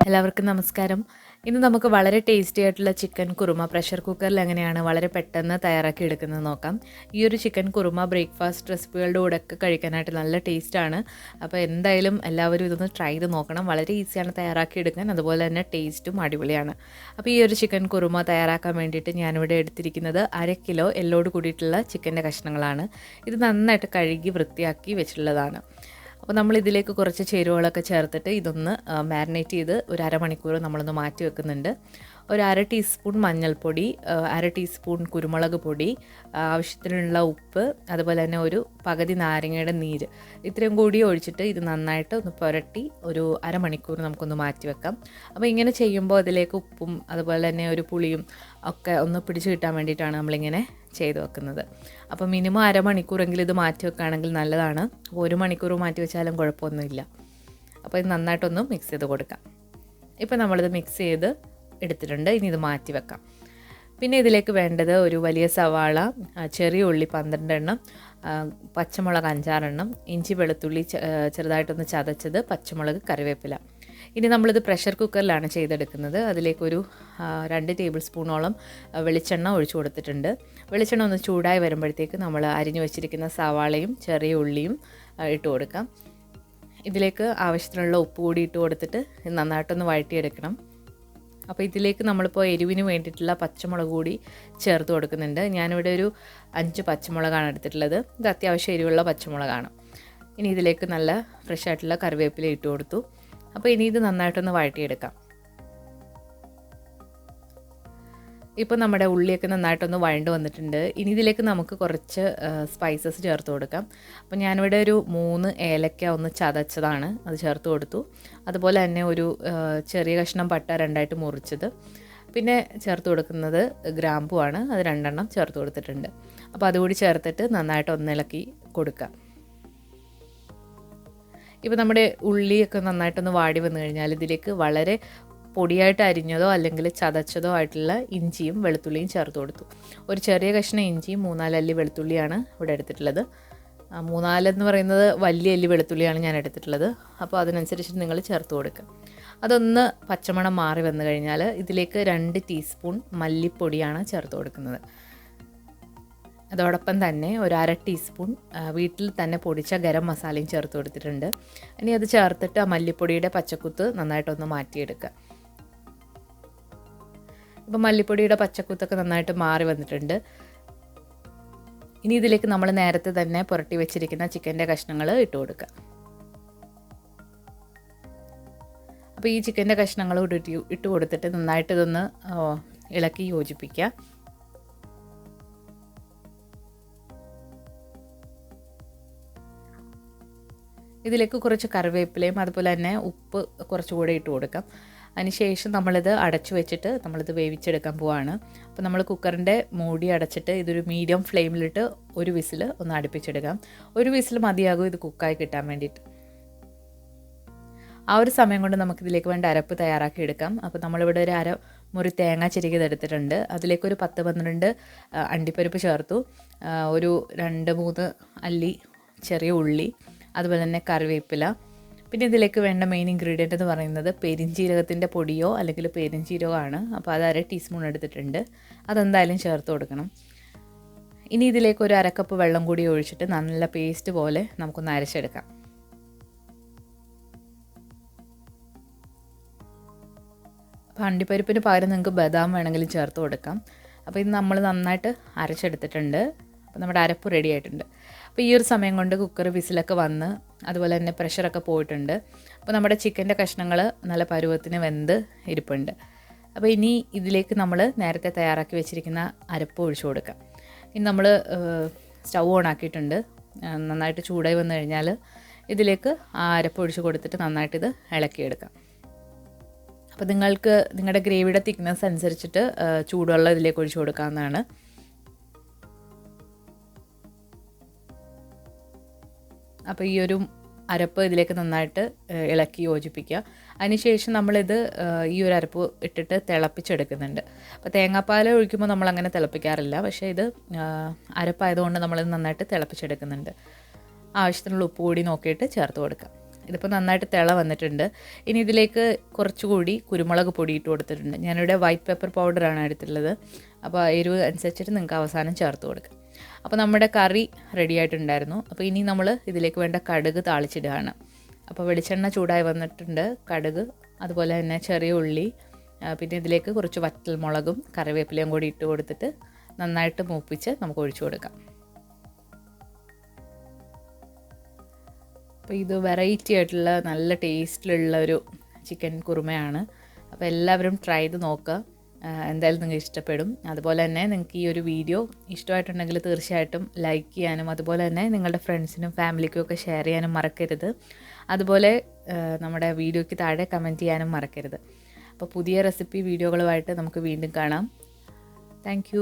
എല്ലാവർക്കും നമസ്കാരം. ഇന്ന് നമുക്ക് വളരെ ടേസ്റ്റി ആയിട്ടുള്ള ചിക്കൻ കുറുമ പ്രഷർ കുക്കറിൽ എങ്ങനെയാണ് വളരെ പെട്ടെന്ന് തയ്യാറാക്കി എടുക്കുന്നത് നോക്കാം. ഈ ഒരു ചിക്കൻ കുറുമ ബ്രേക്ക്ഫാസ്റ്റ് റെസിപ്പികളുടെ കൂടെയൊക്കെ കഴിക്കാനായിട്ട് നല്ല ടേസ്റ്റാണ്. അപ്പോൾ എന്തായാലും എല്ലാവരും ഇതൊന്ന് ട്രൈ ചെയ്ത് നോക്കണം. വളരെ ഈസിയാണ് തയ്യാറാക്കി എടുക്കാൻ, അതുപോലെ തന്നെ ടേസ്റ്റും അടിപൊളിയാണ്. അപ്പോൾ ഈ ഒരു ചിക്കൻ കുറുമ തയ്യാറാക്കാൻ വേണ്ടിയിട്ട് ഞാനിവിടെ എടുത്തിരിക്കുന്നത് 1/2 കിലോ എല്ലോട് കൂടിയിട്ടുള്ള ചിക്കൻ്റെ കഷ്ണങ്ങളാണ്. ഇത് നന്നായിട്ട് കഴുകി വൃത്തിയാക്കി വെച്ചിട്ടുള്ളതാണ്. അപ്പോൾ നമ്മൾ ഇതിലേക്ക് കുറച്ച് ചേരുവകളൊക്കെ ചേർത്തിട്ട് ഇതൊന്ന് മാരിനേറ്റ് ചെയ്ത് ഒരു അരമണിക്കൂർ നമ്മളൊന്ന് മാറ്റി വെക്കുന്നുണ്ട്. ഒരു 1/2 ടീസ്പൂൺ മഞ്ഞൾപ്പൊടി, 1/2 ടീസ്പൂൺ കുരുമുളക് പൊടി, ആവശ്യത്തിനുള്ള ഉപ്പ്, അതുപോലെ തന്നെ ഒരു പകുതി നാരങ്ങയുടെ നീര്, ഇത്രയും കൂടി ഒഴിച്ചിട്ട് ഇത് നന്നായിട്ട് ഒന്ന് പുരട്ടി ഒരു അരമണിക്കൂർ നമുക്കൊന്ന് മാറ്റി വെക്കാം. അപ്പോൾ ഇങ്ങനെ ചെയ്യുമ്പോൾ അതിലേക്ക് ഉപ്പും അതുപോലെ തന്നെ ഒരു പുളിയും ഒക്കെ ഒന്ന് പിടിച്ച് കിട്ടാൻ വേണ്ടിയിട്ടാണ് നമ്മളിങ്ങനെ ചെയ്ത് വെക്കുന്നത്. അപ്പോൾ മിനിമം അരമണിക്കൂറെങ്കിലും ഇത് മാറ്റി വെക്കുകയാണെങ്കിൽ നല്ലതാണ്. 1 മണിക്കൂർ മാറ്റി വെച്ചാലും കുഴപ്പമൊന്നുമില്ല. അപ്പോൾ ഇത് നന്നായിട്ടൊന്ന് മിക്സ് ചെയ്ത് കൊടുക്കാം. ഇപ്പോൾ നമ്മളിത് മിക്സ് ചെയ്ത് എടുത്തിട്ടുണ്ട്. ഇനി ഇത് മാറ്റി വെക്കാം. പിന്നെ ഇതിലേക്ക് വേണ്ടത് ഒരു വലിയ സവാള, ചെറിയ ഉള്ളി 12 എണ്ണം, പച്ചമുളക് 5-6 എണ്ണം, ഇഞ്ചി വെളുത്തുള്ളി ചെറുതായിട്ടൊന്ന് ചതച്ചത്, പച്ചമുളക്, കറിവേപ്പില. ഇനി നമ്മളിത് പ്രഷർ കുക്കറിലാണ് ചെയ്തെടുക്കുന്നത്. അതിലേക്കൊരു 2 ടേബിൾ സ്പൂണോളം വെളിച്ചെണ്ണ ഒഴിച്ചു കൊടുത്തിട്ടുണ്ട്. വെളിച്ചെണ്ണ ഒന്ന് ചൂടായി വരുമ്പോഴത്തേക്ക് നമ്മൾ അരിഞ്ഞു വെച്ചിരിക്കുന്ന സവാളയും ചെറിയ ഉള്ളിയും ഇട്ട് കൊടുക്കാം. ഇതിലേക്ക് ആവശ്യത്തിനുള്ള ഉപ്പ് കൂടി ഇട്ട് കൊടുത്തിട്ട് നന്നായിട്ടൊന്ന് വഴറ്റിയെടുക്കണം. അപ്പോൾ ഇതിലേക്ക് നമ്മളിപ്പോൾ എരിവിന് വേണ്ടിയിട്ടുള്ള പച്ചമുളക് കൂടി ചേർത്ത് കൊടുക്കുന്നുണ്ട്. ഞാനിവിടെ ഒരു 5 പച്ചമുളകാണ് എടുത്തിട്ടുള്ളത്. ഇത് അത്യാവശ്യം എരിവുള്ള പച്ചമുളകാണ്. ഇനി ഇതിലേക്ക് നല്ല ഫ്രഷ് ആയിട്ടുള്ള കറിവേപ്പില ഇട്ട് കൊടുത്തു. അപ്പോൾ ഇനി ഇത് നന്നായിട്ടൊന്ന് വഴറ്റിയെടുക്കാം. ഇപ്പോൾ നമ്മുടെ ഉള്ളിയൊക്കെ നന്നായിട്ടൊന്ന് വഴണ്ട് വന്നിട്ടുണ്ട്. ഇനി ഇതിലേക്ക് നമുക്ക് കുറച്ച് സ്പൈസസ് ചേർത്ത് കൊടുക്കാം. അപ്പോൾ ഞാനിവിടെ ഒരു 3 ഏലക്ക ഒന്ന് ചതച്ചതാണ്, അത് ചേർത്ത് കൊടുത്തു. അതുപോലെ തന്നെ ഒരു ചെറിയ കഷ്ണം പട്ട 2ആയിട്ട് മുറിച്ചത്, പിന്നെ ചേർത്ത് കൊടുക്കുന്നത് ഗ്രാമ്പുവാണ്, അത് 2 എണ്ണം ചേർത്ത് കൊടുത്തിട്ടുണ്ട്. അപ്പോൾ അതുകൂടി ചേർത്തിട്ട് നന്നായിട്ട് ഒന്ന് ഇളക്കി കൊടുക്കാം. ഇപ്പോൾ നമ്മുടെ ഉള്ളിയൊക്കെ നന്നായിട്ടൊന്ന് വാടി വന്നു കഴിഞ്ഞാൽ ഇതിലേക്ക് വളരെ പൊടിയായിട്ട് അരിഞ്ഞതോ അല്ലെങ്കിൽ ചതച്ചതോ ആയിട്ടുള്ള ഇഞ്ചിയും വെളുത്തുള്ളിയും ചേർത്ത് കൊടുത്തു. ഒരു ചെറിയ കഷ്ണം ഇഞ്ചിയും 3-4 അല്ലി വെളുത്തുള്ളിയാണ് ഇവിടെ എടുത്തിട്ടുള്ളത്. 3-4 എന്ന് പറയുന്നത് വലിയ അല്ലി വെളുത്തുള്ളിയാണ് ഞാൻ എടുത്തിട്ടുള്ളത്. അപ്പോൾ അതിനനുസരിച്ച് നിങ്ങൾ ചേർത്ത് കൊടുക്കുക. അതൊന്ന് പച്ചമണം മാറി വന്നു കഴിഞ്ഞാൽ ഇതിലേക്ക് 2 ടീസ്പൂൺ മല്ലിപ്പൊടിയാണ് ചേർത്ത് കൊടുക്കുന്നത്. അതോടൊപ്പം തന്നെ ഒരു 1/2 ടീസ്പൂൺ വീട്ടിൽ തന്നെ പൊടിച്ച ഗരം മസാലയും ചേർത്ത് കൊടുത്തിട്ടുണ്ട്. ഇനി അത് ചേർത്തിട്ട് ആ മല്ലിപ്പൊടിയുടെ പച്ചക്കുത്ത് നന്നായിട്ടൊന്ന് മാറ്റിയെടുക്കുക. ഇപ്പോൾ മല്ലിപ്പൊടിയുടെ പച്ചക്കുത്തൊക്കെ നന്നായിട്ട് മാറി വന്നിട്ടുണ്ട്. ഇനി ഇതിലേക്ക് നമ്മൾ നേരത്തെ തന്നെ പുരട്ടി വെച്ചിരിക്കുന്ന ചിക്കൻ്റെ കഷ്ണങ്ങൾ ഇട്ട് കൊടുക്കുക. അപ്പോൾ ഈ ചിക്കൻ്റെ കഷ്ണങ്ങൾ ഇട്ട് കൊടുത്തിട്ട് നന്നായിട്ട് ഇതൊന്ന് ഇളക്കി യോജിപ്പിക്കുക. ഇതിലേക്ക് കുറച്ച് കറിവേപ്പിലയും അതുപോലെ തന്നെ ഉപ്പ് കുറച്ചുകൂടെ ഇട്ട് കൊടുക്കാം. അതിനുശേഷം നമ്മളിത് അടച്ചു വെച്ചിട്ട് നമ്മളിത് വേവിച്ചെടുക്കാൻ പോവാണ്. അപ്പോൾ നമ്മൾ കുക്കറിൻ്റെ മൂടി അടച്ചിട്ട് ഇതൊരു മീഡിയം ഫ്ലെയിമിലിട്ട് ഒരു വിസിൽ ഒന്ന് അടുപ്പിച്ചെടുക്കാം. ഒരു വിസിൽ മതിയാകും ഇത് കുക്കായി കിട്ടാൻ വേണ്ടിയിട്ട്. ആ ഒരു സമയം കൊണ്ട് നമുക്കിതിലേക്ക് വേണ്ട അരപ്പ് തയ്യാറാക്കി എടുക്കാം. അപ്പോൾ നമ്മളിവിടെ ഒരു 1/2 മുറി തേങ്ങ ചിരകിയതെടുത്തിട്ടുണ്ട്. അതിലേക്കൊരു 10-12 അണ്ടിപ്പരിപ്പ് ചേർത്തു, ഒരു 2-3 അല്ലി ചെറിയ ഉള്ളി, അതുപോലെ തന്നെ കറിവേപ്പില. പിന്നെ ഇതിലേക്ക് വേണ്ട മെയിൻ ഇൻഗ്രീഡിയൻ്റ് എന്ന് പറയുന്നത് പെരിഞ്ജീരകത്തിൻ്റെ പൊടിയോ അല്ലെങ്കിൽ പെരിഞ്ജീരകമാണ്. അപ്പോൾ അത് 1/2 ടീസ്പൂൺ എടുത്തിട്ടുണ്ട്. അതെന്തായാലും ചേർത്ത് കൊടുക്കണം. ഇനി ഇതിലേക്ക് ഒരു 1/2 കപ്പ് വെള്ളം കൂടി ഒഴിച്ചിട്ട് നല്ല പേസ്റ്റ് പോലെ നമുക്കൊന്ന് അരച്ചെടുക്കാം. അപ്പോൾ അണ്ടിപ്പരിപ്പിന് പകരം നിങ്ങൾക്ക് ബദാം വേണമെങ്കിലും ചേർത്ത് കൊടുക്കാം. അപ്പോൾ ഇത് നമ്മൾ നന്നായിട്ട് അരച്ചെടുത്തിട്ടുണ്ട്. അപ്പോൾ നമ്മുടെ അരപ്പ് റെഡി ആയിട്ടുണ്ട്. അപ്പോൾ ഈ ഒരു സമയം കൊണ്ട് കുക്കർ വിസിലൊക്കെ വന്ന് അതുപോലെ തന്നെ പ്രഷറൊക്കെ പോയിട്ടുണ്ട്. അപ്പോൾ നമ്മുടെ ചിക്കൻ്റെ കഷ്ണങ്ങൾ നല്ല പരുവത്തിന് വെന്ത് ഇരിപ്പുണ്ട്. അപ്പോൾ ഇനി ഇതിലേക്ക് നമ്മൾ നേരത്തെ തയ്യാറാക്കി വെച്ചിരിക്കുന്ന അരപ്പ് ഒഴിച്ചു കൊടുക്കാം. ഇനി നമ്മൾ സ്റ്റൗ ഓൺ ആക്കിയിട്ടുണ്ട്. നന്നായിട്ട് ചൂടായി വന്നു കഴിഞ്ഞാൽ ഇതിലേക്ക് ആ അരപ്പ് ഒഴിച്ച് കൊടുത്തിട്ട് നന്നായിട്ടിത് ഇളക്കിയെടുക്കാം. അപ്പോൾ നിങ്ങൾക്ക് നിങ്ങളുടെ ഗ്രേവിയുടെ തിക്നെസ് അനുസരിച്ചിട്ട് ചൂടുവെള്ളം ഇതിലേക്ക് ഒഴിച്ചു കൊടുക്കാവുന്നതാണ്. അപ്പോൾ ഈ ഒരു അരപ്പ് ഇതിലേക്ക് നന്നായിട്ട് ഇളക്കി യോജിപ്പിക്കുക. അതിനുശേഷം നമ്മളിത് ഈ ഒരു അരപ്പ് ഇട്ടിട്ട് തിളപ്പിച്ചെടുക്കുന്നുണ്ട്. അപ്പോൾ തേങ്ങാപ്പാൽ ഒഴിക്കുമ്പോൾ നമ്മളങ്ങനെ തിളപ്പിക്കാറില്ല, പക്ഷേ ഇത് അരപ്പായതുകൊണ്ട് നമ്മളിത് നന്നായിട്ട് തിളപ്പിച്ചെടുക്കുന്നുണ്ട്. ആവശ്യത്തിനുള്ള ഉപ്പ് കൂടി നോക്കിയിട്ട് ചേർത്ത് കൊടുക്കുക. ഇതിപ്പോൾ നന്നായിട്ട് തിള വന്നിട്ടുണ്ട്. ഇനി ഇതിലേക്ക് കുറച്ചുകൂടി കുരുമുളക് പൊടി ഇട്ട് കൊടുത്തിട്ടുണ്ട്. ഞാനിവിടെ വൈറ്റ് പെപ്പർ പൗഡറാണ് എടുത്തിട്ടുള്ളത്. അപ്പോൾ എരിവ് അനുസരിച്ചിട്ട് നിങ്ങൾക്ക് അവസാനം ചേർത്ത് കൊടുക്കാം. അപ്പോൾ നമ്മുടെ കറി റെഡി ആയിട്ടുണ്ടായിരുന്നു. അപ്പോൾ ഇനി നമ്മൾ ഇതിലേക്ക് വേണ്ട കടുക് താളിച്ചിടുകയാണ്. അപ്പോൾ വെളിച്ചെണ്ണ ചൂടായി വന്നിട്ടുണ്ട്. കടുക്, അതുപോലെ തന്നെ ചെറിയ ഉള്ളി, പിന്നെ ഇതിലേക്ക് കുറച്ച് വറ്റൽമുളകും കറിവേപ്പിലയും കൂടി ഇട്ട് കൊടുത്തിട്ട് നന്നായിട്ട് മൂപ്പിച്ച് നമുക്ക് ഒഴിച്ചു കൊടുക്കാം. അപ്പോൾ ഇത് വെറൈറ്റി ആയിട്ടുള്ള നല്ല ടേസ്റ്റിലുള്ള ഒരു ചിക്കൻ കുറുമയാണ്. അപ്പോൾ എല്ലാവരും ട്രൈ ചെയ്ത് നോക്കുക. എന്തായാലും നിങ്ങൾക്ക് ഇഷ്ടപ്പെടും. അതുപോലെ തന്നെ നിങ്ങൾക്ക് ഈ ഒരു വീഡിയോ ഇഷ്ടമായിട്ടുണ്ടെങ്കിൽ തീർച്ചയായിട്ടും ലൈക്ക് ചെയ്യാനും അതുപോലെ തന്നെ നിങ്ങളുടെ ഫ്രണ്ട്സിനും ഫാമിലിക്കും ഒക്കെ ഷെയർ ചെയ്യാനും മറക്കരുത്. അതുപോലെ നമ്മുടെ വീഡിയോയ്ക്ക് താഴെ കമൻറ്റ് ചെയ്യാനും മറക്കരുത്. അപ്പോൾ പുതിയ റെസിപ്പി വീഡിയോകളുമായിട്ട് നമുക്ക് വീണ്ടും കാണാം. താങ്ക്